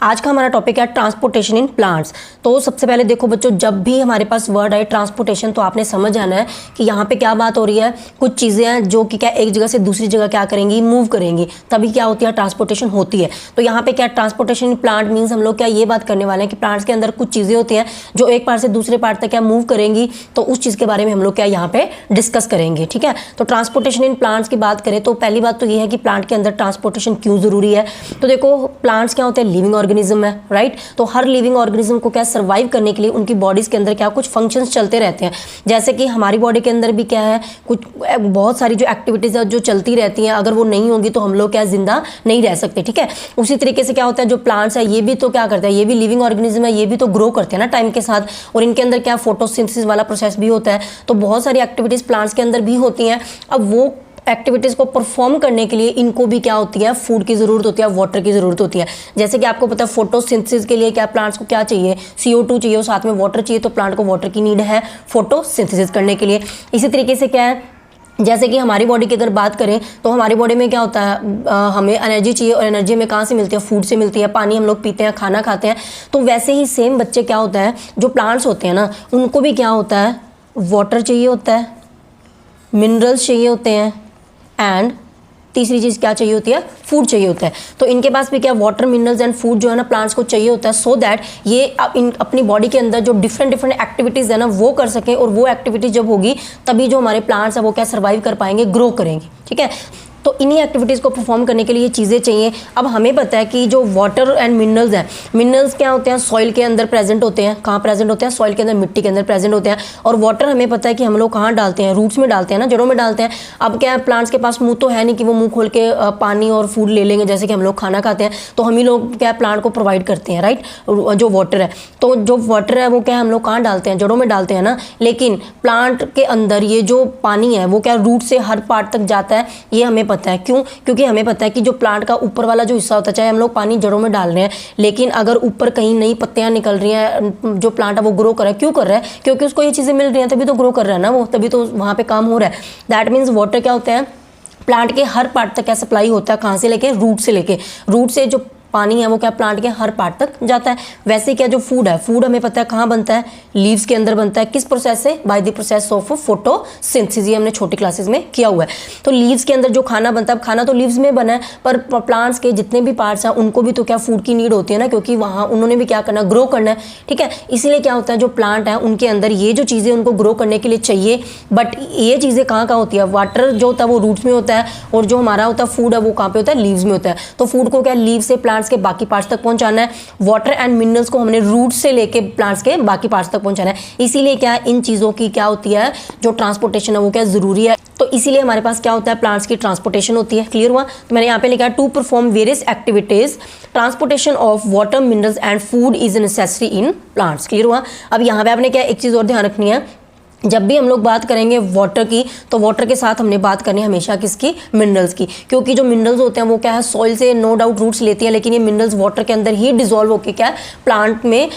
आज का हमारा टॉपिक है ट्रांसपोर्टेशन इन प्लांट्स। तो सबसे पहले देखो बच्चों, जब भी हमारे पास वर्ड आए ट्रांसपोर्टेशन तो आपने समझ जाना है कि यहाँ पे क्या बात हो रही है। कुछ चीज़ें हैं जो कि क्या एक जगह से दूसरी जगह क्या करेंगी, मूव करेंगी, तभी क्या होती है, ट्रांसपोर्टेशन होती है। तो यहाँ पे क्या ट्रांसपोर्टेशन इन प्लांट मीन्स हम लोग क्या ये बात करने वाले हैं कि प्लांट्स के अंदर कुछ चीज़ें होती हैं जो एक पार्ट से दूसरे पार्ट तक क्या मूव करेंगी। तो उस चीज़ के बारे में हम लोग क्या यहाँ पे डिस्कस करेंगे। ठीक है, तो ट्रांसपोर्टेशन इन प्लांट्स की बात करें तो पहली बात तो ये है कि प्लांट के अंदर ट्रांसपोर्टेशन क्यों जरूरी है। तो देखो, प्लांट्स क्या होते हैं, लिविंग ऑर्गेनिज्म है, राइट। तो हर लिविंग ऑर्गेनिज्म को क्या सर्वाइव करने के लिए उनकी बॉडीज के अंदर क्या कुछ फंक्शंस चलते रहते हैं। जैसे कि हमारी बॉडी के अंदर भी क्या है, कुछ बहुत सारी जो एक्टिविटीज है जो चलती रहती हैं, अगर वो नहीं होगी तो हम लोग क्या जिंदा नहीं रह सकते। ठीक है, उसी तरीके से क्या होता है, जो प्लांट्स है ये भी तो क्या करते हैं, ये भी लिविंग ऑर्गेनिज्म है, ये भी तो ग्रो करते हैं ना टाइम के साथ, और इनके अंदर क्या फोटोसिंथेसिस वाला प्रोसेस भी होता है। तो बहुत सारी एक्टिविटीज प्लांट्स के अंदर भी होती हैं। अब वो एक्टिविटीज़ को परफॉर्म करने के लिए इनको भी क्या होती है, फूड की ज़रूरत होती है, वाटर की ज़रूरत होती है। जैसे कि आपको पता है फोटोसिंथेसिस के लिए क्या प्लांट्स को क्या चाहिए, CO2 चाहिए और साथ में वाटर चाहिए। तो प्लांट को वाटर की नीड है फोटोसिंथेसिस करने के लिए। इसी तरीके से क्या है, जैसे कि हमारी बॉडी की अगर बात करें तो हमारी बॉडी में क्या होता है, हमें एनर्जी चाहिए, और एनर्जी हमें कहाँ से मिलती है, फूड से मिलती है, पानी हम लोग पीते हैं, खाना खाते हैं। तो वैसे ही सेम बच्चे क्या होता है, जो प्लांट्स होते हैं ना, उनको भी क्या होता है, वाटर चाहिए होता है, मिनरल्स चाहिए होते हैं, एंड तीसरी चीज़ क्या चाहिए होती है, फूड चाहिए होता है। तो इनके पास भी क्या वाटर, मिनरल्स एंड फूड जो है ना प्लांट्स को चाहिए होता है, सो दैट ये अपनी बॉडी के अंदर जो डिफरेंट एक्टिविटीज़ है ना वो कर सकें, और वो एक्टिविटी जब होगी तभी जो हमारे प्लांट्स है वो क्या सर्वाइव कर पाएंगे, ग्रो करेंगे। ठीक है, तो इन्हीं एक्टिविटीज़ को परफॉर्म करने के लिए ये चीज़ें चाहिए। अब हमें पता है कि जो वाटर एंड मिनरल्स हैं, मिनरल्स क्या होते हैं, सॉइल के अंदर प्रेजेंट होते हैं। कहाँ प्रेजेंट होते हैं, सॉइल के अंदर, मिट्टी के अंदर प्रेजेंट होते हैं। और वाटर हमें पता है कि हम लोग कहाँ डालते हैं, रूट्स में डालते हैं ना, जड़ों में डालते हैं। अब क्या है, प्लांट्स के पास मुंह तो है नहीं कि वो मुंह खोल के पानी और फूड ले लेंगे, जैसे कि हम लोग खाना खाते हैं। तो हम ही लोग क्या प्लांट को प्रोवाइड करते हैं, राइट, जो वाटर है। तो जो वाटर है वो क्या हम लोग कहाँ डालते हैं, जड़ों में डालते हैं ना। लेकिन प्लांट के अंदर ये जो पानी है वो क्या रूट से हर पार्ट तक जाता है, ये हमें पता है। क्यों? क्योंकि हमें पता है कि जो प्लांट का ऊपर वाला जो हिस्सा होता है, चाहे हम लोग पानी जड़ों में डाल रहे हैं, लेकिन अगर ऊपर कहीं नई पत्तियां निकल रही हैं, जो प्लांट है वो ग्रो कर रहा है, क्यों कर रहा है, क्योंकि उसको ये चीज़ें मिल रही हैं, तभी तो ग्रो कर रहा है ना वो, तभी तो वहाँ पे काम हो रहा है। दैट मीन्स वाटर क्या होता है, प्लांट के हर पार्ट तक क्या सप्लाई होता है, कहाँ से लेके, रूट से लेके। रूट से जो पानी है वो क्या प्लांट के हर पार्ट तक जाता है। वैसे क्या जो फूड है, फूड हमें पता है कहाँ बनता है, लीव्स के अंदर बनता है। किस प्रोसेस से, by the process of photosynthesis. ये हमने छोटी क्लासेस में किया हुआ है। तो लीव्स के अंदर जो खाना बनता है, खाना तो लीव्स में बना है, पर प्लांट्स के जितने भी पार्ट्स हैं उनको भी तो क्या फूड की नीड होती है ना, क्योंकि वहाँ उन्होंने भी क्या करना, ग्रो करना है। ठीक है, इसीलिए क्या होता है, जो प्लांट है उनके अंदर ये जो चीज़ें उनको ग्रो करने के लिए चाहिए, बट ये चीज़ें कहाँ कहाँ होती है, वाटर जो होता है वो रूट्स में होता है, और जो हमारा होता है फूड है वो कहाँ पे होता है, लीव्स में होता है। तो फूड को क्या लीव से प्लांट्स के बाकी पार्ट्स तक पहुंचाना है, वाटर एंड मिनरल्स को हमने रूट से लेके प्लांट्स के बाकी पार्ट्स तक पहुंचाना है। इसीलिए क्या इन चीजों की क्या होती है, जो ट्रांसपोर्टेशन है वो क्या जरूरी है। तो इसीलिए हमारे पास क्या होता है, प्लांट्स की ट्रांसपोर्टेशन होती है। क्लियर हुआ? तो मैंने यहाँ पे लिखा है to perform various activities, transportation of water, minerals and food is necessary in plants. Clear हुआ? अब यहाँ पे आपने क्या एक चीज और ध्यान रखनी है, जब भी हम लोग बात करेंगे वाटर की, तो वाटर के साथ हमने बात करनी है हमेशा किसकी, मिनरल्स की। क्योंकि जो मिनरल्स होते हैं वो क्या है, सॉइल से नो डाउट रूट्स लेती है, लेकिन ये मिनरल्स वाटर के अंदर ही डिजोल्व होकर क्या है प्लांट में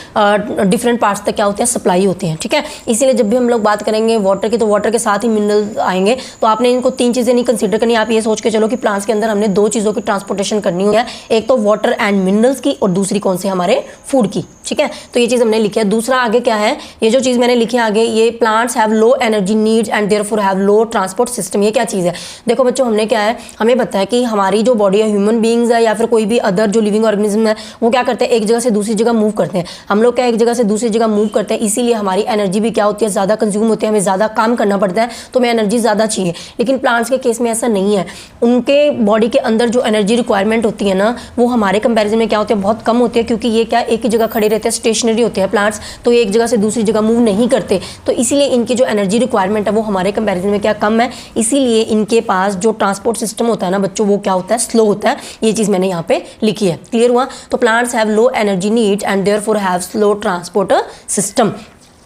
डिफरेंट पार्ट्स तक क्या होते हैं, सप्लाई होते हैं। ठीक है, इसीलिए जब भी हम लोग बात करेंगे वाटर की, तो वाटर के साथ ही मिनरल्स आएंगे। तो आपने इनको तीन चीज़ें नहीं कंसिडर करनी, आप ये सोच के चलो कि प्लांट्स के अंदर हमने दो चीज़ों की ट्रांसपोर्टेशन करनी है, एक तो वाटर एंड मिनरल्स की, और दूसरी कौन सी, हमारे फूड की। ठीक है, तो ये चीज़ हमने लिखी है। दूसरा आगे क्या है, ये जो चीज़ मैंने लिखी है आगे, ये plants have low energy needs and therefore have low transport system. ये क्या चीज़ है, देखो बच्चों, हमने क्या है, हमें पता है कि हमारी जो बॉडी है, ह्यूमन बीइंग्स है या फिर कोई भी अदर जो लिविंग ऑर्गेनिज्म है, वो क्या करते हैं, एक जगह से दूसरी जगह मूव करते हैं। हम लोग क्या एक जगह से दूसरी जगह मूव करते हैं, इसीलिए हमारी एनर्जी भी क्या होती है, ज़्यादा कंज्यूम होती है, हमें ज़्यादा काम करना पड़ता है, तो हमें एनर्जी ज़्यादा चाहिए। लेकिन प्लांट्स के केस में ऐसा नहीं है, उनके बॉडी के अंदर जो एनर्जी रिक्वायरमेंट होती है ना, वो हमारे कंपेरिजन में क्या होती है, बहुत कम होती है। क्योंकि ये क्या एक ही जगह खड़े रहते हैं, स्टेशनरी होते हैं प्लांट्स, तो ये एक जगह से दूसरी जगह मूव नहीं करते। तो इसीलिए इनकी जो एनर्जी रिक्वायरमेंट है वो हमारे कंपैरिजन में क्या कम है। इसीलिए इनके पास जो ट्रांसपोर्ट सिस्टम होता है ना बच्चों, वो क्या होता है, स्लो होता है। ये चीज़ मैंने यहाँ पे लिखी है। क्लियर हुआ? तो plants have low energy needs and therefore have slow transport system.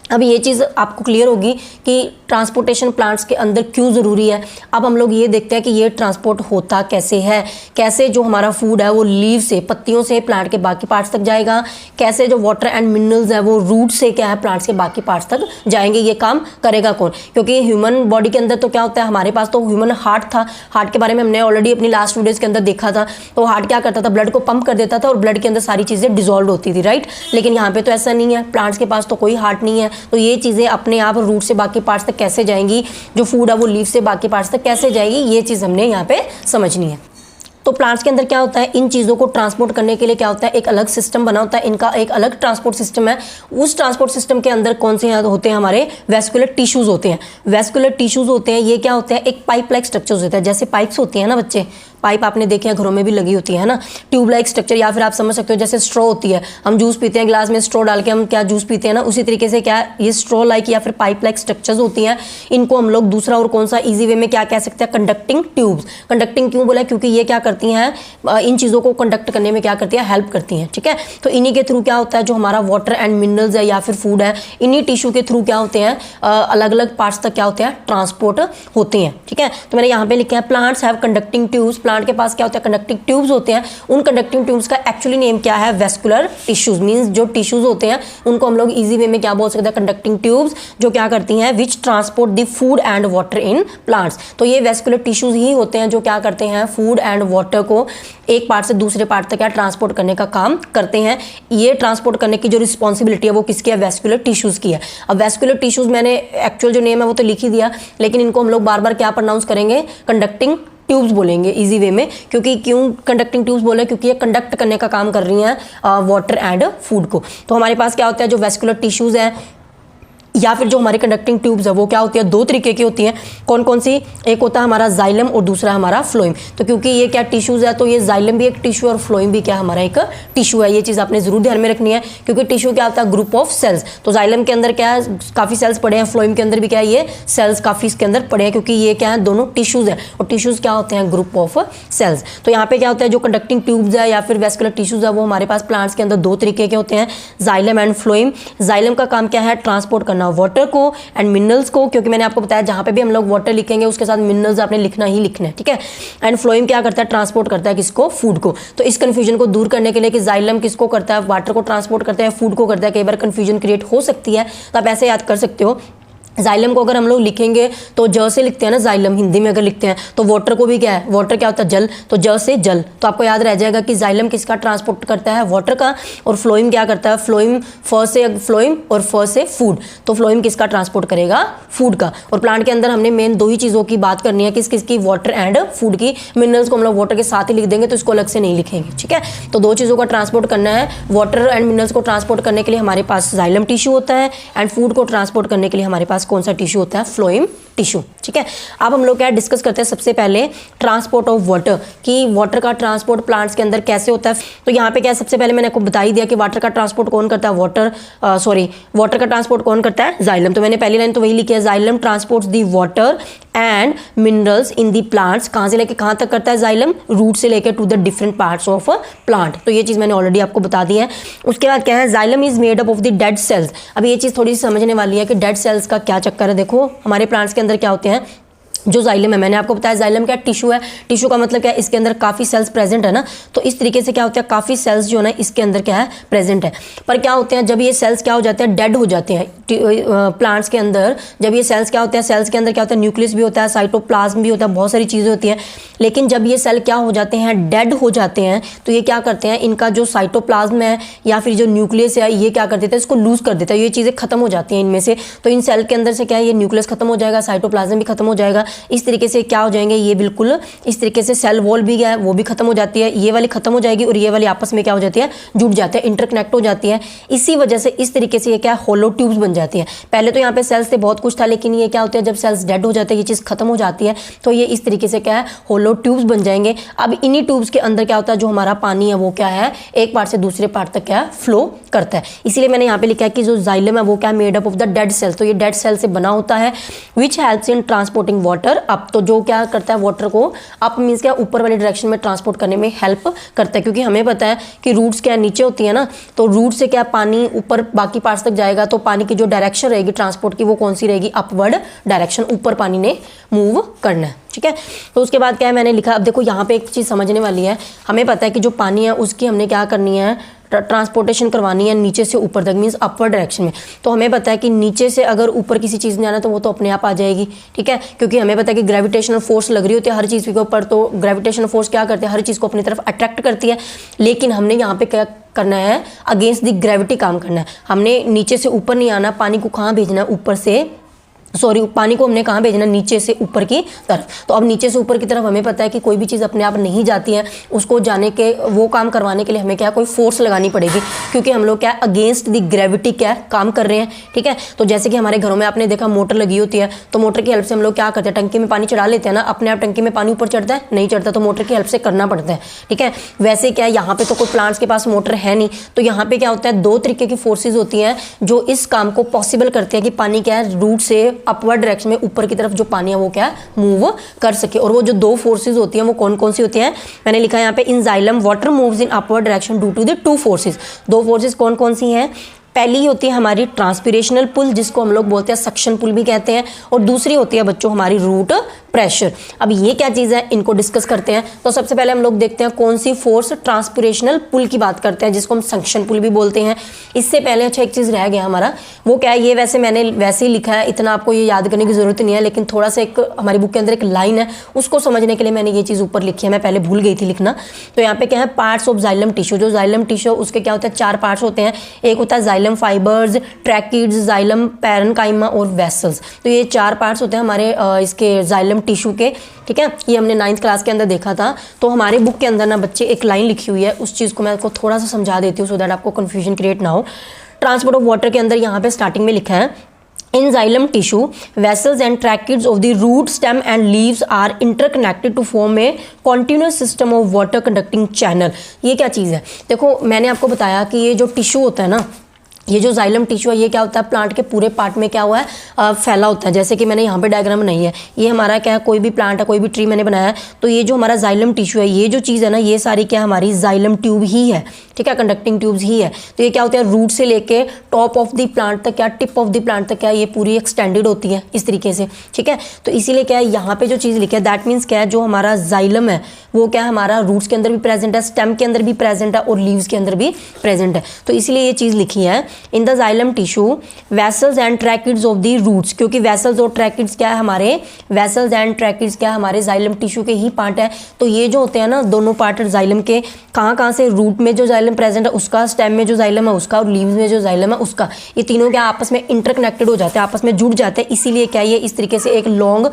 अब ये चीज़ आपको क्लियर होगी कि ट्रांसपोर्टेशन प्लांट्स के अंदर क्यों ज़रूरी है। अब हम लोग ये देखते हैं कि ये ट्रांसपोर्ट होता कैसे है, कैसे जो हमारा फूड है वो लीव से, पत्तियों से प्लांट के बाकी पार्ट्स तक जाएगा, कैसे जो वाटर एंड मिनरल्स है वो रूट से क्या है प्लांट्स के बाकी पार्ट्स तक जाएंगे। ये काम करेगा कौन? क्योंकि ह्यूमन बॉडी के अंदर तो क्या होता है, हमारे पास तो ह्यूमन हार्ट था। हार्ट के बारे में हमने ऑलरेडी अपनी लास्ट वीडियोज़ के अंदर देखा था। तो हार्ट क्या करता था, ब्लड को पंप कर देता था और ब्लड के अंदर सारी चीज़ें डिजोल्व होती थी, राइट। लेकिन यहाँ पे तो ऐसा नहीं है, प्लांट्स के पास तो कोई हार्ट नहीं है। तो ये चीज़ें अपने आप रूट से बाकी पार्ट्स तक कैसे जाएंगी, जो फूड है वो लीफ से बाकी पार्ट्स तक कैसे जाएगी, ये चीज़ हमने यहाँ पे समझनी है। तो प्लांट्स के अंदर क्या होता है, इन चीज़ों को ट्रांसपोर्ट करने के लिए क्या होता है, एक अलग सिस्टम बना होता है, इनका एक अलग ट्रांसपोर्ट सिस्टम है। उस ट्रांसपोर्ट सिस्टम के अंदर कौन से होते हैं, हमारे वेस्कुलर टिश्यूज होते हैं। वेस्कुलर टिश्यूज होते हैं, ये क्या होते हैं, एक पाइप लाइक स्ट्रक्चर्स होता है। जैसे पाइप्स होती हैं ना बच्चे, पाइप आपने देखे हैं घरों में भी लगी होती है ना, ट्यूब लाइक स्ट्रक्चर, या फिर आप समझ सकते हो जैसे स्ट्रॉ होती है, हम जूस पीते हैं ग्लास में स्ट्रॉ डाल के, हम क्या जूस पीते हैं ना, उसी तरीके से क्या ये स्ट्रॉ लाइक या फिर पाइप लाइक स्ट्रक्चर्स होती हैं। इनको हम लोग दूसरा और कौन सा इजी वे में क्या कह सकते हैं, कंडक्टिंग ट्यूब्स। कंडक्टिंग क्यों बोला, क्योंकि ये क्या करती हैं, इन चीज़ों को कंडक्ट करने में क्या करती है, हेल्प करती हैं, ठीक है। तो इन्हीं के थ्रू क्या होता है, जो हमारा वाटर एंड मिनरल्स है या फिर फूड है, इन्हीं टिश्यू के थ्रू क्या होते हैं, अलग अलग पार्ट्स तक क्या होते हैं, ट्रांसपोर्ट होते हैं, ठीक है। तो मैंने यहाँ पे लिखा है plants have conducting tubes. Plant के पास क्या होता है, कंडक्टिंग ट्यूब्स होते हैं। उन कंडक्टिंग ट्यूब्स का एक्चुअली नेम क्या है, वेस्कुलर टिश्यूज। मींस जो टिश्यूज होते हैं उनको हम लोग इजी वे में क्या बोल सकते हैं, कंडक्टिंग ट्यूब्स, जो क्या करती हैं, विच transport the food and water in plants. तो ये वेस्कुलर टिश्यूज ही होते हैं जो क्या करते हैं, फूड एंड वाटर को एक पार्ट से दूसरे पार्ट तक क्या ट्रांसपोर्ट करने का काम करते हैं। ये ट्रांसपोर्ट करने की जो रिस्पॉन्सिबिलिटी है वो किसकी है, वेस्कुलर टिश्यूज की है। अब वेस्कुलर टिश्यूज मैंने एक्चुअल जो नेम है वो तो लिख ही दिया, लेकिन इनको हम लोग बार बार क्या प्रोनाउंस करेंगे, कंडक्टिंग ट्यूब्स बोलेंगे इजी वे में। क्योंकि क्यों कंडक्टिंग ट्यूब्स बोले, क्योंकि ये कंडक्ट करने का काम कर रही हैं वाटर एंड फूड को। तो हमारे पास क्या होता है, जो वेस्कुलर टिश्यूज हैं या फिर जो हमारी कंडक्टिंग ट्यूब्स है वो क्या होती है, दो तरीके की होती हैं। कौन कौन सी, एक होता है हमारा जाइलम और दूसरा हमारा फ्लोएम। तो क्योंकि ये क्या टिश्यूज है, तो ये जाइलम भी एक टिश्यू और फ्लोएम भी क्या हमारा एक टिश्यू है। ये चीज़ आपने जरूर ध्यान में रखनी है, क्योंकि टिश्यू क्या होता है, ग्रुप ऑफ सेल्स। तो जाइलम के अंदर क्या है, काफ़ी सेल्स पड़े हैं, फ्लोएम के अंदर भी क्या है, ये सेल्स काफ़ी इसके अंदर पड़े हैं, क्योंकि ये क्या है, दोनों टिश्यूज हैं और टिश्यूज क्या होते हैं, ग्रुप ऑफ सेल्स। तो यहाँ पे क्या होता है, जो कंडक्टिंग ट्यूब्स है या फिर वेस्कुलर टिश्यूज है वो हमारे पास प्लांट्स के अंदर दो तरीके के होते हैं, जाइलम एंड फ्लोएम। जाइलम का काम क्या है, ट्रांसपोर्ट करना वाटर को एंड मिनरल्स को, क्योंकि मैंने आपको बताया जहां पे भी हम लोग वाटर लिखेंगे उसके साथ मिनरल्स आपने लिखना ही लिखना है, ठीक है। एंड फ्लोएम क्या करता है, ट्रांसपोर्ट करता है किसको, फूड को। तो इस कंफ्यूजन को दूर करने के लिए कि जाइलम किसको करता है, वाटर को ट्रांसपोर्ट करता है, फूड को करता है, कई बार कंफ्यूजन क्रिएट हो सकती है, तो आप ऐसे याद कर सकते हो। जाइलम को अगर हम लोग लिखेंगे तो ज से लिखते हैं ना, जाइलम हिंदी में अगर लिखते हैं, तो वाटर को भी क्या है, वाटर क्या होता है, जल, तो ज से जल। तो आपको याद रह जाएगा कि जाइलम किसका ट्रांसपोर्ट करता है, वाटर का, और फ्लोएम क्या करता है, फ्लोएम फ से फ्लोएम और फ से फूड। तो फ्लोएम किसका ट्रांसपोर्ट करेगा, फूड का। और प्लांट के अंदर हमने मेन दो ही चीज़ों की बात करनी है, किस किसकी, वाटर एंड फूड की। मिनरल्स को हम लोग वाटर के साथ ही लिख देंगे, तो इसको अलग से नहीं लिखेंगे, ठीक है। तो दो चीज़ों का ट्रांसपोर्ट करना है, वाटर एंड मिनरल्स को ट्रांसपोर्ट करने के लिए हमारे पास जाइलम टिश्यू होता है, एंड फूड को ट्रांसपोर्ट करने के लिए हमारे पास कौन सा टिश्यू होता है, फ्लोएम टिश्यू, ठीक है। अब हम लोग क्या डिस्कस करते हैं, सबसे पहले ट्रांसपोर्ट ऑफ वाटर, कि वाटर का ट्रांसपोर्ट प्लांट्स के अंदर कैसे होता है। तो यहाँ पे क्या, सबसे पहले मैंने आपको बता ही दिया कि वाटर का ट्रांसपोर्ट कौन करता है, वाटर का ट्रांसपोर्ट कौन करता है, जाइलम। तो मैंने पहली लाइन तो वही लिखी है, xylem transports the water and minerals in the plants. कहाँ से लेके कहाँ तक करता है जाइलम, रूट से लेकर to the different parts of plant. तो ये चीज़ मैंने ऑलरेडी आपको बता दी है। उसके बाद क्या है, xylem is made up of the dead cells. अब ये चीज़ थोड़ी सी समझने वाली है कि डेड सेल्स का क्या चक्कर है। देखो हमारे प्लांट्स के अंदर क्या होते हैं, जो जाइलम है, मैंने आपको बताया जाइलम क्या टिश्यू है। टिश्यू का मतलब क्या है, इसके अंदर काफ़ी सेल्स प्रेजेंट है ना। तो इस तरीके से क्या होता है, काफ़ी सेल्स जो है ना इसके अंदर क्या है, प्रेजेंट है। पर क्या होते हैं, जब ये सेल्स क्या हो जाते हैं, डेड हो जाते हैं प्लांट्स के अंदर। जब ये सेल्स क्या होते हैं, सेल्स के अंदर क्या होता है, न्यूक्लियस भी होता है, साइटोप्लाज्म भी होता है, बहुत सारी चीज़ें होती हैं। लेकिन जब ये सेल क्या हो जाते हैं, डेड हो जाते हैं, तो ये क्या करते हैं, इनका जो साइटोप्लाज्म है या फिर जो न्यूक्लियस है, ये क्या कर देता है, इसको लूज कर देता है, ये चीज़ें खत्म हो जाती हैं इनमें से। तो इन सेल के अंदर से क्या है, ये न्यूक्लियस खत्म हो जाएगा, साइटोप्लाज्म भी खत्म हो जाएगा। इस तरीके से क्या हो जाएंगे, ये बिल्कुल इस तरीके से सेल वॉल भी है वो भी खत्म हो जाती है, ये वाली खत्म हो जाएगी और ये वाली आपस में क्या हो जाती है, जुड़ जाते हैं, इंटरकनेक्ट हो जाती है। इसी वजह से इस तरीके से ये क्या होलो ट्यूब्स बन जाती है। पहले तो यहाँ पे सेल्स थे, बहुत कुछ था, लेकिन ये क्या होता है, जब सेल्स डेड हो जाते हैं, ये चीज़ खत्म हो जाती है, तो ये इस तरीके से क्या है, होलो ट्यूब्स बन जाएंगे। अब इन्हीं ट्यूब्स के अंदर क्या होता है, जो हमारा पानी है वो क्या है, एक पार्ट से दूसरे पार्ट तक क्या है, फ्लो करता है। इसीलिए मैंने यहाँ पे लिखा है कि जो जाइलम है वो क्या made up of the dead cells. तो ये डेड सेल से बना होता है, which helps in transporting water water up. तो जो क्या करता है वाटर को अप मीन्स क्या ऊपर वाली डायरेक्शन में ट्रांसपोर्ट करने में हेल्प करता है, क्योंकि हमें पता है कि रूट्स क्या नीचे होती है ना, तो रूट से क्या पानी ऊपर बाकी पार्ट्स तक जाएगा, तो पानी की जो डायरेक्शन रहेगी ट्रांसपोर्ट की वो कौन सी रहेगी, अपवर्ड डायरेक्शन, ऊपर पानी ने मूव करना है। ठीक है, तो उसके बाद क्या है मैंने लिखा, अब देखो यहाँ पे एक चीज़ समझने वाली है, हमें पता है कि जो पानी है उसकी हमने क्या करनी है, ट्रांसपोर्टेशन करवानी है नीचे से ऊपर तक, मीन्स अपवर्ड डायरेक्शन में। तो हमें पता है कि नीचे से अगर ऊपर किसी चीज़ में जाना है तो वो तो अपने आप आ जाएगी। ठीक है, क्योंकि हमें पता है कि ग्रेविटेशनल फोर्स लग रही होती है हर चीज़ के ऊपर, तो ग्रेविटेशनल फोर्स क्या करती है, हर चीज़ को अपनी तरफ अट्रैक्ट करती है। लेकिन हमने यहाँ पे क्या करना है, अगेंस्ट द ग्रेविटी काम करना है। हमने नीचे से ऊपर नहीं आना, पानी को कहाँ भेजना है, ऊपर से पानी को हमने कहाँ भेजना, नीचे से ऊपर की तरफ। तो अब नीचे से ऊपर की तरफ हमें पता है कि कोई भी चीज़ अपने आप नहीं जाती है, उसको जाने के वो काम करवाने के लिए हमें क्या कोई फोर्स लगानी पड़ेगी, क्योंकि हम लोग क्या अगेंस्ट द ग्रेविटी क्या काम कर रहे हैं। ठीक है, तो जैसे कि हमारे घरों में आपने देखा मोटर लगी होती है, तो मोटर की हेल्प से हम लोग क्या करते हैं, टंकी में पानी चढ़ा लेते हैं ना, अपने आप टंकी में पानी ऊपर चढ़ता है, नहीं चढ़ता, तो मोटर की हेल्प से करना पड़ता है। ठीक है, वैसे क्या यहाँ पे तो कोई प्लांट्स के पास मोटर है नहीं, तो यहाँ पे क्या होता है, दो तरीके की फोर्सेज होती हैं जो इस काम को पॉसिबल करते हैं कि पानी क्या है रूट से अपवर्ड डायरेक्शन में ऊपर की तरफ जो पानी है वो क्या मूव कर सके। और वो जो दो फोर्सेज होती हैं वो कौन कौन सी होती हैं, मैंने लिखा है यहाँ पे, in xylem water moves in upward direction due to the two forces. दो फोर्सेज कौन कौन सी हैं, पहली होती है हमारी ट्रांसपिरेशनल पुल, जिसको हम लोग बोलते हैं सक्शन पुल भी कहते हैं, और दूसरी होती है बच्चों हमारी रूट प्रेशर। अब ये क्या चीज़ है, इनको डिस्कस करते हैं। तो सबसे पहले हम लोग देखते हैं कौन सी फोर्स, ट्रांसपिरेशनल पुल की बात करते हैं, जिसको हम सक्शन पुल भी बोलते हैं। इससे पहले अच्छा एक चीज़ रह गया हमारा, वो क्या है, ये वैसे मैंने वैसे ही लिखा है, इतना आपको ये याद करने की जरूरत नहीं है, लेकिन थोड़ा सा एक हमारी बुक के अंदर एक लाइन है, उसको समझने के लिए मैंने ये चीज़ ऊपर लिखी है, मैं पहले भूल गई थी लिखना। तो यहाँ पे क्या है, पार्ट्स ऑफ जाइलम टिश्यू। जो जाइलम टिश्यू उसके क्या होता है, चार पार्ट्स होते हैं। एक होता है xylem fibres, tracheids, xylem parenchyma और वेसल्स। तो ये चार पार्ट्स होते हैं हमारे इसके जाइलम टिश्यू के। ठीक है, ये हमने 9th क्लास के अंदर देखा था। तो हमारे बुक के अंदर ना बच्चे एक लाइन लिखी हुई है, उस चीज़ को मैं आपको थोड़ा सा समझा देती हूँ, सो दैट आपको कन्फ्यूजन क्रिएट ना हो। ट्रांसपोर्ट ऑफ वाटर के अंदर यहाँ पे स्टार्टिंग में लिखा है, in xylem tissue vessels and tracheids of the root stem and leaves are interconnected to form a continuous system of water conducting channel। ये क्या चीज़ है, देखो मैंने आपको बताया कि ये जो टिश्यू होता है ना, ये जो जाइलम टिश्यू है ये क्या होता है, प्लांट के पूरे पार्ट में क्या हुआ है, फैला होता है। जैसे कि मैंने यहाँ पे डायग्राम बनाई है, ये हमारा क्या है, कोई भी प्लांट है, कोई भी ट्री मैंने बनाया है, तो ये जो हमारा जाइलम टिश्यू है, ये जो चीज़ है ना, ये सारी क्या हमारी जाइलम ट्यूब ही है। ठीक है, कंडक्टिंग ट्यूब्स ही है। तो ये क्या होता है, रूट से लेके टॉप ऑफ द प्लांट तक, क्या टिप ऑफ द प्लांट तक क्या ये पूरी एक्सटेंडेड होती है इस तरीके से। ठीक है, तो इसीलिए क्या है, यहाँ पे जो चीज़ लिखी है दैट मीन्स क्या है, जो हमारा जाइलम है वो क्या है, हमारा रूट्स के अंदर भी प्रेजेंट है, स्टेम के अंदर भी प्रेजेंट है, और लीव्स के अंदर भी प्रेजेंट है। तो इसीलिए ये चीज़ लिखी है, in the xylem tissue vessels and tracheids of the roots, क्योंकि वेसल्स और ट्रैकिड्स क्या है हमारे, वेसल्स एंड ट्रैकिड्स क्या है हमारे जाइलम टिश्यू के ही पार्ट है। तो ये जो होते हैं ना दोनों पार्ट जाइलम के, कहाँ कहाँ से, रूट में जो जाइलम प्रेजेंट है उसका, स्टेम में जो जाइलम है उसका, और लीव्स में जो जाइलम है उसका, ये तीनों क्या आपस में इंटरकनेक्टेड हो जाते हैं, आपस में जुड़ जाते हैं। इसीलिए क्या ये इस तरीके से एक लॉन्ग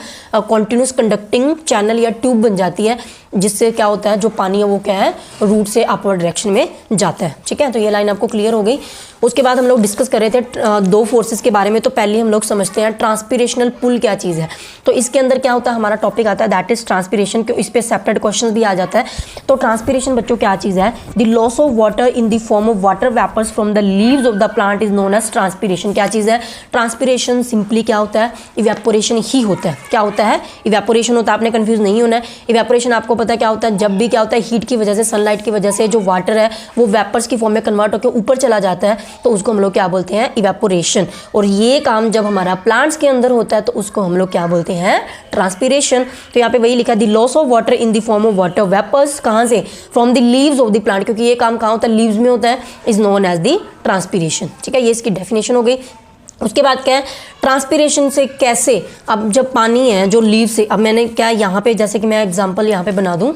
कॉन्टिन्यूस कंडक्टिंग चैनल या ट्यूब बन जाती है, जिससे क्या होता है, जो पानी है वो क्या है, रूट से अपवर्ड डायरेक्शन में जाता है। ठीक है, तो ये लाइन आपको क्लियर हो गई। उसके बाद हम लोग डिस्कस कर रहे थे दो फोर्सेस के बारे में। तो पहले हम लोग समझते हैं ट्रांसपिरेशनल पुल क्या चीज़ है। तो इसके अंदर क्या होता है, हमारा टॉपिक आता है दैट इज ट्रांसपिरेशन, क्यों इस पे सेपरेट क्वेश्चन भी आ जाता है। तो ट्रांसपिरेशन बच्चों क्या चीज़ है, the loss of water in the form of water vapours from the leaves of the plant is known as transpiration. क्या चीज़ है, ट्रांसपिरेशन सिंपली क्या होता है, इवेपोरेशन ही होता है। क्या होता है, इवेपोरेशन होता है, आपने कंफ्यूज नहीं होना है। इवेपोरेशन आपको पता है क्या होता है, जब भी क्या होता है, हीट की वजह से, सनलाइट की वजह से जो वाटर है वो वेपर्स की फॉर्म में कन्वर्ट होकर ऊपर चला जाता है, तो उसको हम लोग क्या बोलते हैं, इवेपोरेशन। और ये काम जब हमारा प्लांट्स के अंदर होता है तो उसको हम लोग क्या बोलते हैं, ट्रांसपिरेशन। तो यहाँ पे वही लिखा, the loss of water in the form of water vapours, कहाँ से, from the leaves of the plant, क्योंकि ये काम कहाँ होता है, लीव्स में होता है, is known as the transpiration. ठीक है, ये इसकी डेफिनेशन हो गई। उसके बाद क्या है, ट्रांसपिरेशन से कैसे, अब जब पानी है जो लीव से, अब मैंने क्या यहाँ पे, जैसे कि मैं एग्जांपल यहाँ पे बना दूँ,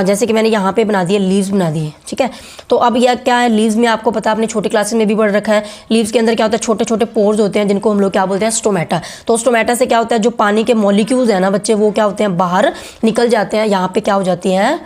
जैसे कि मैंने यहाँ पे बना दिया, लीव्स बना दिए। ठीक है, तो अब यह क्या है, लीव्स में आपको पता है, आपने छोटी क्लासेस में भी पढ़ रखा है, लीव्स के अंदर क्या होता है, छोटे छोटे पोर्स होते हैं, जिनको हम लोग क्या बोलते हैं, स्टोमेटा। तो स्टोमेटा से क्या होता है, जो पानी के मॉलिक्यूल्स हैं ना बच्चे, वो क्या होते हैं, बाहर निकल जाते हैं। यहाँ पे क्या हो जाती है,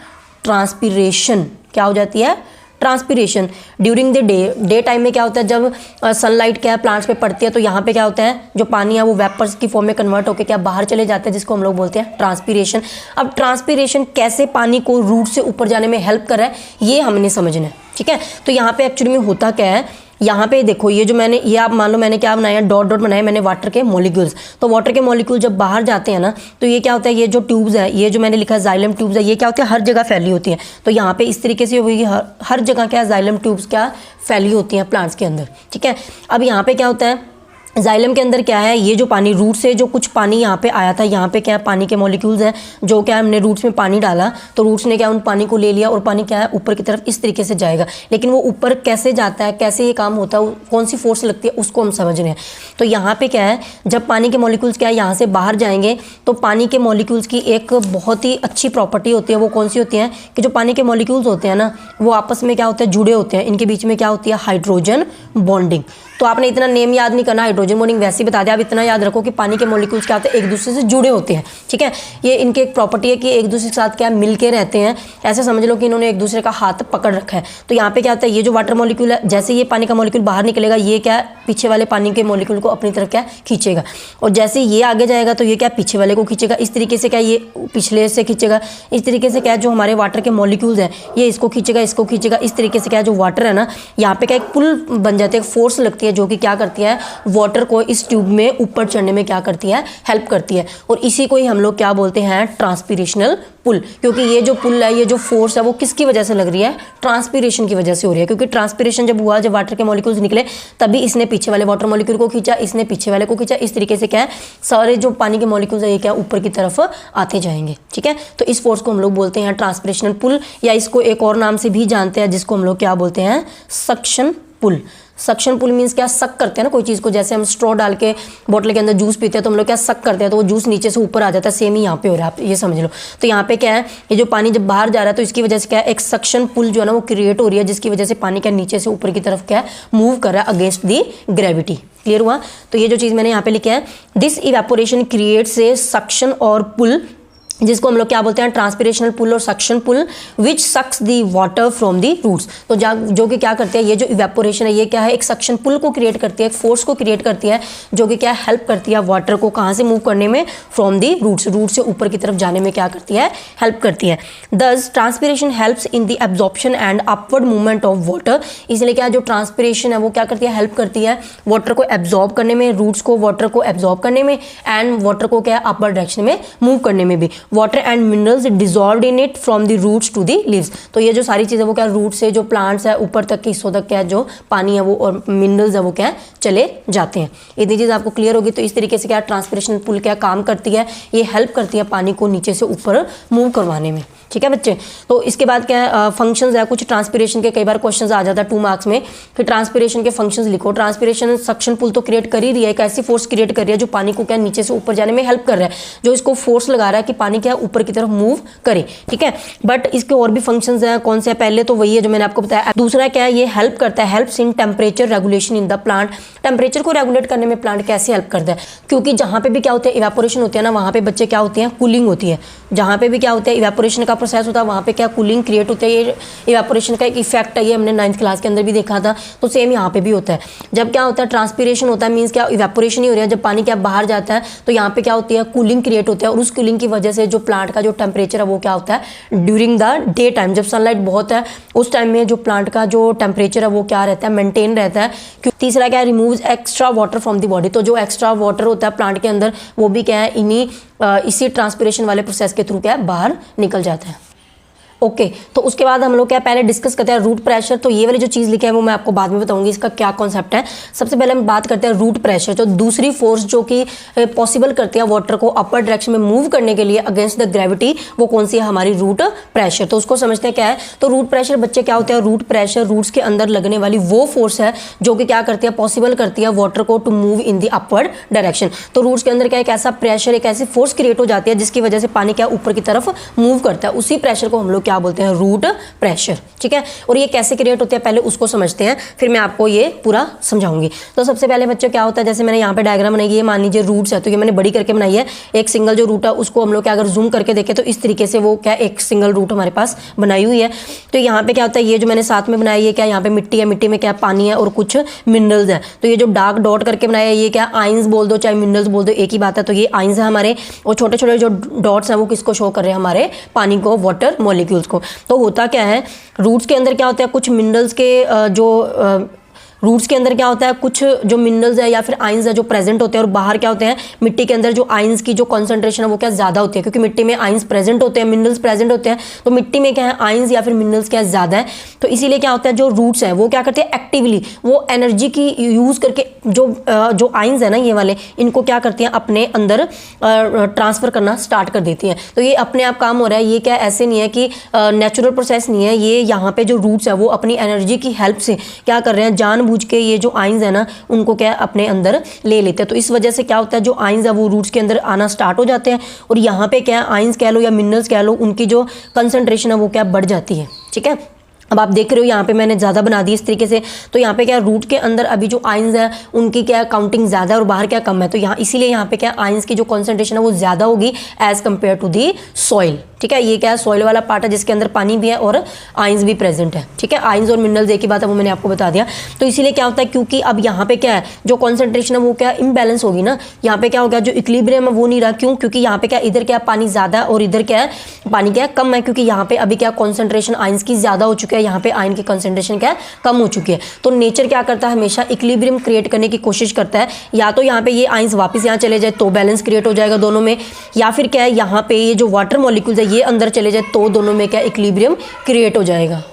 ट्रांसपिरेशन। क्या हो जाती है, transpiration. During the day time में क्या होता है, जब सनलाइट क्या है प्लांट्स पे पड़ती है, तो यहाँ पे क्या होता है, जो पानी है वो वेपर्स की फॉर्म में कन्वर्ट होकर क्या बाहर चले जाते हैं, जिसको हम लोग बोलते हैं ट्रांसपिरेशन। अब ट्रांसपिरेशन कैसे पानी को रूट से ऊपर जाने में हेल्प कर रहा है, ये हमने समझना है। ठीक है, तो यहाँ पे एक्चुअली में होता क्या है, यहाँ पे देखो ये जो मैंने, ये आप मान लो मैंने क्या बनाया, डॉट डॉट बनाया मैंने वाटर के मॉलिक्यूल्स। तो वाटर के मॉलिक्यूल जब बाहर जाते हैं ना, तो ये क्या होता है, ये जो ट्यूब्स है, ये जो मैंने लिखा है जाइलम ट्यूब्स है, ये क्या होती है, हर जगह फैली होती है। तो यहाँ पे इस तरीके से होगी, हर जगह क्या जाइलम ट्यूब्स क्या फैली होती हैं प्लांट्स के अंदर, ठीक है। अब यहाँ पे क्या होता है, जाइलम के अंदर क्या है, ये जो पानी रूट से जो कुछ पानी यहाँ पे आया था, यहाँ पे क्या है, पानी के मॉलिक्यूल्स हैं, जो क्या हमने रूट्स में पानी डाला, तो रूट्स ने क्या उन पानी को ले लिया और पानी क्या है ऊपर की तरफ इस तरीके से जाएगा। लेकिन वो ऊपर कैसे जाता है, कैसे ये काम होता है, कौन सी फोर्स लगती है, उसको हम समझ रहे हैं। तो यहाँ पे क्या है, जब पानी के मॉलिक्यूल्स क्या है यहाँ से बाहर जाएंगे, तो पानी के मॉलिक्यूल्स की एक बहुत ही अच्छी प्रॉपर्टी होती है। वो कौन सी होती है कि जो पानी के मॉलिक्यूल्स होते हैं ना, वो आपस में क्या होता है, जुड़े होते हैं। इनके बीच में क्या होती है, हाइड्रोजन बॉन्डिंग। तो आपने इतना नेम याद नहीं करना, हाइड्रोजन बॉन्डिंग वैसे ही बता दिया। आप इतना याद रखो कि पानी के मॉलिक्यूल्स क्या होते हैं, एक दूसरे से जुड़े होते हैं, ठीक है। ये इनकी एक प्रॉपर्टी है कि एक दूसरे के साथ क्या मिल के रहते हैं। ऐसे समझ लो कि इन्होंने एक दूसरे का हाथ पकड़ रखा है। तो यहाँ पे क्या होता है, ये जो वाटर मॉलिक्यूल है, जैसे ये पानी का मॉलिक्यूल बाहर निकलेगा, ये क्या पीछे वाले पानी के मॉलिक्यूल को अपनी तरफ क्या खींचेगा, और जैसे ये आगे जाएगा तो ये क्या पीछे वाले को खींचेगा। इस तरीके से क्या ये पिछले से खींचेगा। इस तरीके से क्या जो हमारे वाटर के मॉलिक्यूल्स हैं, ये इसको खींचेगा, इसको खींचेगा। इस तरीके से क्या जो वाटर है ना, यहाँ पे क्या एक पुल बन जाती है, एक फोर्स लगती है, जो कि क्या करती है, वाटर को इस ट्यूब में ऊपर चढ़ने में क्या करती है, हेल्प करती है। और इसी को ही हम लोग क्या बोलते हैं, ट्रांसपिरेशनल पुल। क्योंकि ये जो पुल है, ये जो फोर्स है, वो किसकी वजह से लग रही है, ट्रांसपिरेशन की वजह से हो रही है। क्योंकि ट्रांसपिरेशन जब हुआ, जब वाटर के मॉलिक्यूल्स निकले, तभी इसने पीछे वाले वाटर मॉलिक्यूल को खींचा, इसने पीछे वाले को खींचा। इस तरीके से क्या है, सारे जो पानी के मॉलिक्यूल्स है, ये क्या ऊपर की तरफ आते जाएंगे, ठीक है। तो इस फोर्स को हम लोग बोलते हैं ट्रांसपिरेशनल पुल, या इसको एक और नाम से भी जानते हैं, जिसको हम लोग क्या बोलते हैं, सक्शन पुल। सक्शन पुल मीन्स क्या, सक करते हैं ना कोई चीज़ को। जैसे हम स्ट्रॉ डाल के बोतल के अंदर जूस पीते हैं, तो हम लोग क्या सक करते हैं, तो वो जूस नीचे से ऊपर आ जाता है। सेम ही यहाँ पे हो रहा है, आप ये समझ लो। तो यहाँ पे क्या है, ये जो पानी जब बाहर जा रहा है, तो इसकी वजह से क्या है, एक सक्शन पुल जो है ना वो क्रिएट हो रही है, जिसकी वजह से पानी क्या नीचे से ऊपर की तरफ क्या है, मूव कर रहा है अगेंस्ट दी ग्रेविटी। क्लियर हुआ। तो ये जो चीज़ मैंने यहाँ पे लिखा है, this evaporation creates a suction और पुल, जिसको हम लोग क्या बोलते हैं, ट्रांसपिरेशनल पुल और suction pull, which sucks the water from the roots. तो जो कि क्या करते हैं, ये जो इवेपोरेशन है, ये क्या है, एक सक्शन पुल को क्रिएट करती है, एक फोर्स को क्रिएट करती है, जो कि क्या हेल्प करती है वाटर को कहाँ से मूव करने में, फ्रॉम दी रूट्स, रूट से ऊपर की तरफ जाने में क्या करती है, हेल्प करती है। दस transpiration helps in the absorption and upward movement of water. इसलिए क्या जो ट्रांसपिरेशन है वो क्या करती है, हेल्प करती है वाटर को एब्जॉर्ब करने में, रूट्स को वाटर को एब्जॉर्ब करने में, एंड वाटर को क्या अपवर्ड डायरेक्शन में मूव करने में भी। Water and minerals dissolve in it from the roots to the leaves. तो ये जो सारी चीज़ें वो क्या रूट से जो प्लांट्स है ऊपर तक के हिस्सों तक क्या जो पानी है वो और मिनरल्स है वो क्या चले जाते हैं। इतनी चीज़ आपको क्लियर होगी। तो इस तरीके से क्या ट्रांसपिरेशन पुल क्या काम करती है, ये हेल्प करती है पानी को नीचे से ऊपर मूव करवाने में, ठीक है बच्चे। तो इसके बाद क्या है, फंक्शंस है कुछ ट्रांसपिरेशन के, कई बार क्वेश्चंस आ जाता है 2 मार्क्स में। फिर ट्रांसपिरेशन के फंक्शंस लिखो। ट्रांसपिरेशन सक्शन पुल तो क्रिएट कर ही रही है, एक ऐसी फोर्स क्रिएट कर रही है जो पानी को क्या नीचे से ऊपर जाने में हेल्प कर रहा है, जो इसको फोर्स लगा रहा है कि पानी क्या ऊपर की तरफ मूव करे, ठीक है। बट इसके और भी फंक्शंस हैं, कौन से है, पहले तो वही है जो मैंने आपको बताया। दूसरा क्या है, ये हेल्प करता है, helps in temperature regulation in the plant. Temperature को रेगुलेट करने में प्लांट कैसे हेल्प करता है, क्योंकि जहाँ पे भी क्या होता है इवेपोरेशन होती है ना, वहाँ पे बच्चे क्या होती है, कूलिंग होती है। जहाँ पे भी क्या होता है इवेपोरेशन का प्रोसेस होता है, वहाँ पे क्या कूलिंग क्रिएट होती है। ये इवेपोरेशन का एक इफेक्ट है, ये हमने 9th क्लास के अंदर भी देखा था। तो सेम यहाँ पे भी होता है। जब क्या होता है ट्रांसपिरेशन होता है, मीन्स क्या इवेपोरेशन ही हो रहा है, जब पानी क्या बाहर जाता है तो यहाँ पे क्या होती है कूलिंग क्रिएट होता है, और उस कूलिंग की वजह से जो प्लांट का जो टेम्परेचर है वो क्या होता है ड्यूरिंग द डे टाइम, जब सनलाइट बहुत है उस टाइम में जो प्लांट का जो टेम्परेचर है वो क्या रहता है, मेंटेन रहता है। तीसरा क्या है, removes extra water from the body. तो जो एक्स्ट्रा वाटर होता है प्लांट के अंदर, वो भी क्या है इसी ट्रांसपिरेशन वाले प्रोसेस के थ्रू क्या है बाहर निकल जाता है। ओके तो उसके बाद हम लोग क्या पहले डिस्कस करते हैं रूट प्रेशर। तो ये वाली जो चीज़ लिखी है वो मैं आपको बाद में बताऊंगी इसका क्या कॉन्सेप्ट है। सबसे पहले हम बात करते हैं रूट प्रेशर, जो दूसरी फोर्स जो कि पॉसिबल करती है वाटर को अपर डायरेक्शन में मूव करने के लिए अगेंस्ट द ग्रेविटी, वो कौन सी है हमारी रूट प्रेशर। तो उसको समझते हैं क्या है। तो रूट प्रेशर बच्चे क्या होता है, रूट प्रेशर रूट्स के अंदर लगने वाली वो फोर्स है जो कि क्या करती है पॉसिबल करती है वाटर को to move in the upward direction. तो रूट्स के अंदर क्या एक ऐसा प्रेशर, एक ऐसी फोर्स क्रिएट हो जाती है जिसकी वजह से पानी क्या ऊपर की तरफ मूव करता है। उसी प्रेशर को हम लोग क्या बोलते हैं रूट प्रेशर, ठीक है। और ये कैसे क्रिएट होते हैं पहले उसको समझते हैं, फिर मैं आपको ये पूरा समझाऊंगी। तो सबसे पहले बच्चों क्या होता है, जैसे मैंने यहाँ पे डायग्राम बनाई है, मान लीजिए रूट्स है, तो ये मैंने बड़ी करके बनाई है। एक सिंगल जो रूट है उसको हम लोग क्या अगर जूम करके देखें तो इस तरीके से वो क्या एक सिंगल रूट हमारे पास बनाई हुई है। तो यहाँ पे क्या होता है, ये जो मैंने साथ में बनाई है क्या, यहाँ पे मिट्टी है, मिट्टी में क्या पानी है और कुछ मिनरल्स है। तो ये जो डार्क डॉट करके बनाया है ये क्या आइंस बोल दो चाहे मिनरल्स बोल दो, एक ही बात है। तो ये आइंस है हमारे, और छोटे छोटे जो डॉट्स हैं वो किसको शो कर रहे हैं, हमारे पानी को, वाटर मॉलिक्यूल्स को। तो होता क्या है रूट्स के अंदर क्या होता है, कुछ मिनरल्स के जो रूट्स के अंदर क्या होता है, कुछ जो मिनरल्स है या फिर आइंस है जो प्रेजेंट होते हैं, और बाहर क्या होते हैं, मिट्टी के अंदर जो आइंस की जो कॉन्सेंट्रेशन है वो क्या ज़्यादा होती है, क्योंकि मिट्टी में आइंस प्रेजेंट होते हैं, मिनरल्स प्रेजेंट होते हैं, तो मिट्टी में क्या है, आइंस या फिर मिनरल्स क्या ज़्यादा है। तो इसीलिए क्या होता है, जो रूट्स हैं वो क्या करते हैं, एक्टिवली वो एनर्जी की यूज़ करके जो आइंस है ना ये वाले, इनको क्या करती हैं, अपने अंदर ट्रांसफर करना स्टार्ट कर देती हैं। तो ये अपने आप काम हो रहा है, ये क्या ऐसे नहीं है कि नेचुरल प्रोसेस नहीं है, ये यहाँ पे जो रूट्स है वो अपनी एनर्जी की हेल्प से क्या कर रहे हैं, जानबूझ के ये जो आइंस है ना उनको क्या अपने अंदर ले लेते हैं। तो इस वजह से क्या होता है, जो आइंस है वो रूट्स के अंदर आना स्टार्ट हो जाते हैं, और यहाँ पे क्या आइंस कह लो या मिनरल्स कह लो, उनकी जो कंसंट्रेशन है वो क्या बढ़ जाती है। ठीक है, अब आप देख रहे हो यहाँ पे मैंने ज़्यादा बना दी इस तरीके से, तो यहाँ पे क्या रूट के अंदर अभी जो आइंस है उनकी क्या काउंटिंग ज़्यादा है और बाहर क्या कम है, तो यहाँ इसीलिए यहाँ पे क्या आइंस की जो कॉन्सेंट्रेशन है वो ज़्यादा होगी as compare to the soil. ठीक है, ये क्या है, सॉइल वाला पार्ट है जिसके अंदर पानी भी है और आइंस भी प्रेजेंट है। ठीक है, आइंस और मिनरल्स एक ही बात है, वो मैंने आपको बता दिया। तो इसीलिए क्या होता है, क्योंकि अब यहाँ पे क्या है, जो कॉन्सेंट्रेशन है वो क्या इम्बैलेंस होगी ना, यहाँ पे क्या हो गया, जो इक्विलिब्रियम है वो नहीं रहा। क्यों? क्योंकि यहाँ पे क्या, इधर क्या पानी ज़्यादा है और इधर क्या है, पानी क्या है कम है, क्योंकि यहाँ पे अभी क्या कॉन्सेंट्रेशन आइंस की ज़्यादा हो चुकी है, यहाँ पे आयन की कंसंट्रेशन क्या है कम हो चुकी है। तो नेचर क्या करता है, हमेशा इक्विलिब्रियम क्रिएट करने की कोशिश करता है, या तो यहाँ पे ये आइंस वापस यहाँ चले जाए तो बैलेंस क्रिएट हो जाएगा दोनों में, या फिर क्या है यहाँ पे ये जो वाटर मॉलिक्यूल्स है ये अंदर चले जाए तो दोनों में क्या इक्विलिब्रियम क्रिएट हो जाएगा।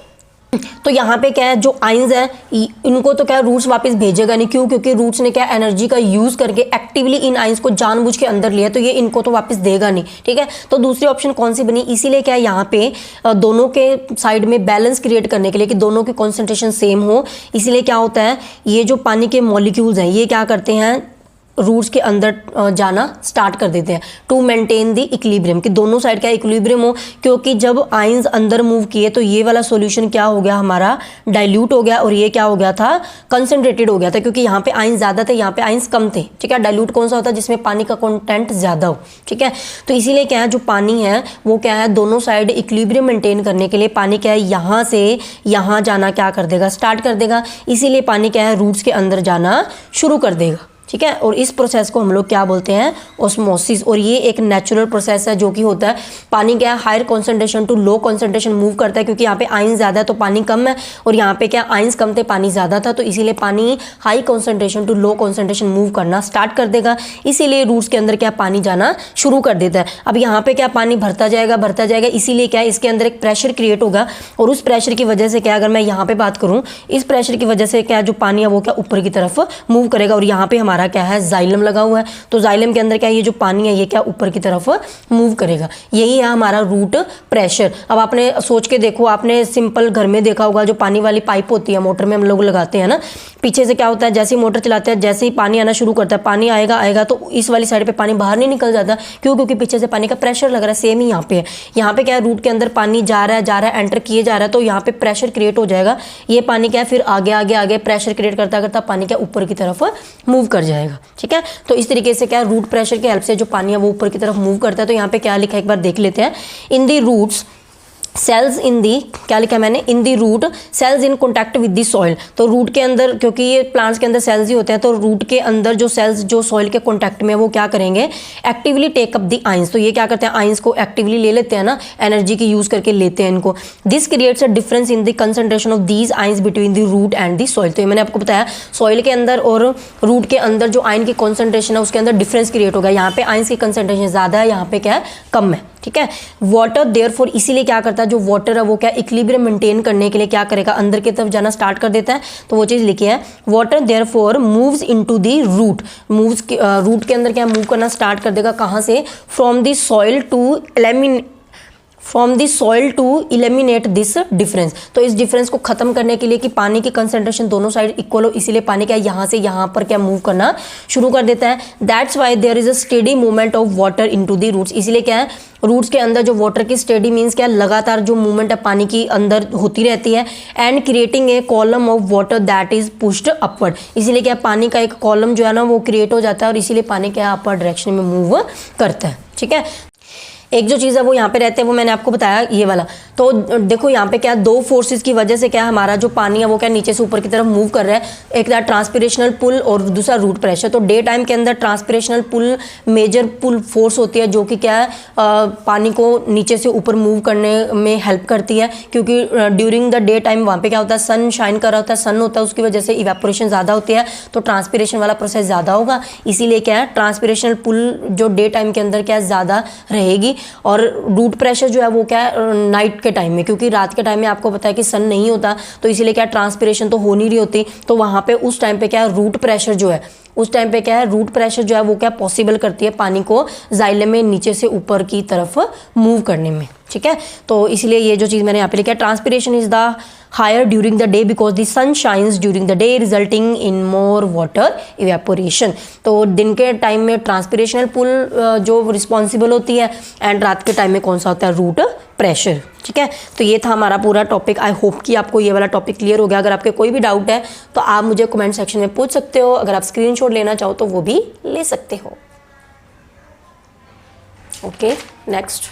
तो यहाँ पे क्या है, जो आइंस है इनको तो क्या रूट्स वापस भेजेगा नहीं। क्यों? क्योंकि रूट्स ने क्या एनर्जी का यूज करके एक्टिवली इन आइंस को जानबूझ के अंदर लिया, तो ये इनको तो वापस देगा नहीं। ठीक है, तो दूसरी ऑप्शन कौन सी बनी, इसीलिए क्या है यहाँ पे दोनों के साइड में बैलेंस क्रिएट करने के लिए कि दोनों की कॉन्सेंट्रेशन सेम हो, इसीलिए क्या होता है, ये जो पानी के मॉलिक्यूल्स हैं ये क्या करते हैं, रूट्स के अंदर जाना स्टार्ट कर देते हैं टू मेंटेन द इक्विलिब्रियम, कि दोनों साइड क्या इक्विलिब्रियम हो। क्योंकि जब आइंस अंदर मूव किए तो ये वाला सॉल्यूशन क्या हो गया, हमारा डाइल्यूट हो गया, और ये क्या हो गया था, कंसंट्रेटेड हो गया था, क्योंकि यहाँ पे आइंस ज़्यादा थे, यहाँ पे आइंस कम थे। ठीक है, डाइल्यूट कौन सा होता है, जिसमें पानी का कंटेंट ज़्यादा हो। ठीक है, तो इसीलिए क्या है, जो पानी है वो क्या है, दोनों साइड इक्विलिब्रियम मेंटेन करने के लिए पानी क्या है, यहाँ से यहाँ जाना क्या कर देगा, स्टार्ट कर देगा। इसीलिए पानी क्या है, रूट्स के अंदर जाना शुरू कर देगा। ठीक है, और इस प्रोसेस को हम लोग क्या बोलते हैं, ऑस्मोसिस। और ये एक नेचुरल प्रोसेस है जो कि होता है, पानी क्या है higher concentration to low concentration move करता है, क्योंकि यहाँ पे आयन ज़्यादा है तो पानी कम है, और यहाँ पे क्या आयंस कम थे पानी ज़्यादा था, तो इसीलिए पानी high concentration to low concentration move करना स्टार्ट कर देगा। इसीलिए रूट्स के अंदर क्या पानी जाना शुरू कर देता है। अब यहाँ पे क्या पानी भरता जाएगा, इसीलिए क्या इसके अंदर एक प्रेशर क्रिएट होगा, और उस प्रेशर की वजह से क्या, अगर मैं यहाँ पे बात करूँ, इस प्रेशर की वजह से क्या जो पानी है वो क्या ऊपर की तरफ मूव करेगा, और यहाँ पे हमारा क्या है, जाइलम लगा हुआ है, तो जाइलम के अंदर क्या ये जो पानी है ये क्या ऊपर की तरफ मूव करेगा। यही है हमारा रूट प्रेशर। अब आपने सोच के देखो, आपने सिंपल घर में देखा होगा, जो पानी वाली पाइप होती है मोटर में हम लोग लगाते हैं ना, पीछे से क्या होता है, जैसे ही मोटर चलाते हैं जैसे ही पानी आना शुरू करता है, पानी आएगा तो इस वाली साइड पे पानी बाहर नहीं निकल जाता। क्यों? क्योंकि पीछे से पानी का प्रेशर लग रहा है। सेम ही यहाँ पे है, यहाँ पे क्या है, रूट के अंदर पानी जा रहा है एंटर किए जा रहा है, तो यहाँ पे प्रेशर क्रिएट हो जाएगा। ये पानी क्या है, फिर आगे प्रेशर क्रिएट करता पानी क्या ऊपर की तरफ मूव कर जाएगा। ठीक है, तो इस तरीके से क्या रूट प्रेशर की हेल्प से जो पानी है वो ऊपर की तरफ मूव करता है। तो यहाँ पे क्या लिखा है एक बार देख लेते हैं, इन दी रूट्स सेल्स इन दी, क्या लिखा है मैंने, in the root cells in contact with the soil. तो रूट के अंदर, क्योंकि ये प्लांट्स के अंदर सेल्स ही होते हैं, तो रूट के अंदर जो सेल्स जो सॉइल के कॉन्टैक्ट में वो क्या करेंगे, actively take up the ions. तो ये क्या करते हैं, आइंस को एक्टिवली ले लेते हैं ना, एनर्जी की यूज करके लेते हैं इनको। This creates a difference in the concentration of these ions between the root and the soil. तो ये मैंने आपको बताया, सॉइल के अंदर और रूट के अंदर जो आयन की कॉन्सेंट्रेशन है उसके अंदर डिफरेंस क्रिएट होगा। यहाँ पे आइंस की कंसंट्रेशन ज्यादा है, यहाँ पे क्या है, कम है। ठीक है, वाटर देयरफॉर, इसीलिए क्या करता है, जो वाटर है वो क्या इक्विलिब्रियम मेंटेन करने के लिए क्या करेगा, अंदर की तरफ जाना स्टार्ट कर देता है। तो वो चीज लिखी है, water therefore moves into the root, moves root के अंदर क्या मूव करना स्टार्ट कर देगा, कहाँ से, from the soil to eliminate this difference. तो इस डिफरेंस को खत्म करने के लिए कि पानी की कंसंट्रेशन दोनों साइड इक्वल हो, इसीलिए पानी क्या यहाँ से यहाँ पर क्या मूव करना शुरू कर देता है। That's why there is a steady movement of water into the roots. इसलिए क्या है, रूट्स के अंदर जो वाटर की स्टेडी मीन्स क्या, लगातार जो मूवमेंट है पानी की अंदर होती रहती है, and creating a column of water that is pushed upward. इसीलिए क्या पानी का एक कॉलम जो है ना वो क्रिएट हो जाता है, और इसीलिए पानी क्या अपर डायरेक्शन में मूव करता है। ठीक है, एक जो चीज़ है वो यहाँ पे रहते हैं, वो मैंने आपको बताया ये वाला। तो देखो यहाँ पे क्या, दो फोर्सेस की वजह से क्या हमारा जो पानी है वो क्या नीचे से ऊपर की तरफ मूव कर रहा है। एक था ट्रांसपिरेशनल पुल और दूसरा रूट प्रेशर। तो डे टाइम के अंदर ट्रांसपिरेशनल पुल मेजर पुल फोर्स होती है, जो कि क्या है पानी को नीचे से ऊपर मूव करने में हेल्प करती है, क्योंकि ड्यूरिंग द डे टाइम वहाँ पे क्या होता है, सन शाइन कर रहा होता है, सन होता है, उसकी वजह से इवेपोरेशन ज़्यादा होती है, तो ट्रांसपिरेशन वाला प्रोसेस ज़्यादा होगा। इसीलिए क्या है, ट्रांसपिरेशनल पुल जो डे टाइम के अंदर क्या है ज़्यादा रहेगी। और रूट प्रेशर जो है वो क्या है नाइट के टाइम में, क्योंकि रात के टाइम में आपको पता है कि सन नहीं होता, तो इसीलिए क्या ट्रांसपिरेशन तो हो नहीं रही होती, तो वहाँ पे उस टाइम पे क्या है रूट प्रेशर जो है, उस टाइम पे क्या है रूट प्रेशर जो है वो क्या पॉसिबल करती है पानी को जाइलम में नीचे से ऊपर की तरफ मूव करने में। ठीक है, तो इसलिए ये जो चीज़ मैंने यहाँ पे लिखा है, transpiration is the higher during the day because the sun shines during the day resulting in more water evaporation. तो दिन के टाइम में ट्रांसपिरेशनल पुल जो रिस्पॉन्सिबल होती है, एंड रात के टाइम में कौन सा होता है, रूट प्रेशर। ठीक है, तो ये था हमारा पूरा टॉपिक। आई होप कि आपको ये वाला टॉपिक क्लियर हो गया। अगर आपके कोई भी डाउट है तो आप मुझे कमेंट सेक्शन में पूछ सकते हो। अगर आप स्क्रीनशॉट लेना चाहो तो वो भी ले सकते हो। Okay, next.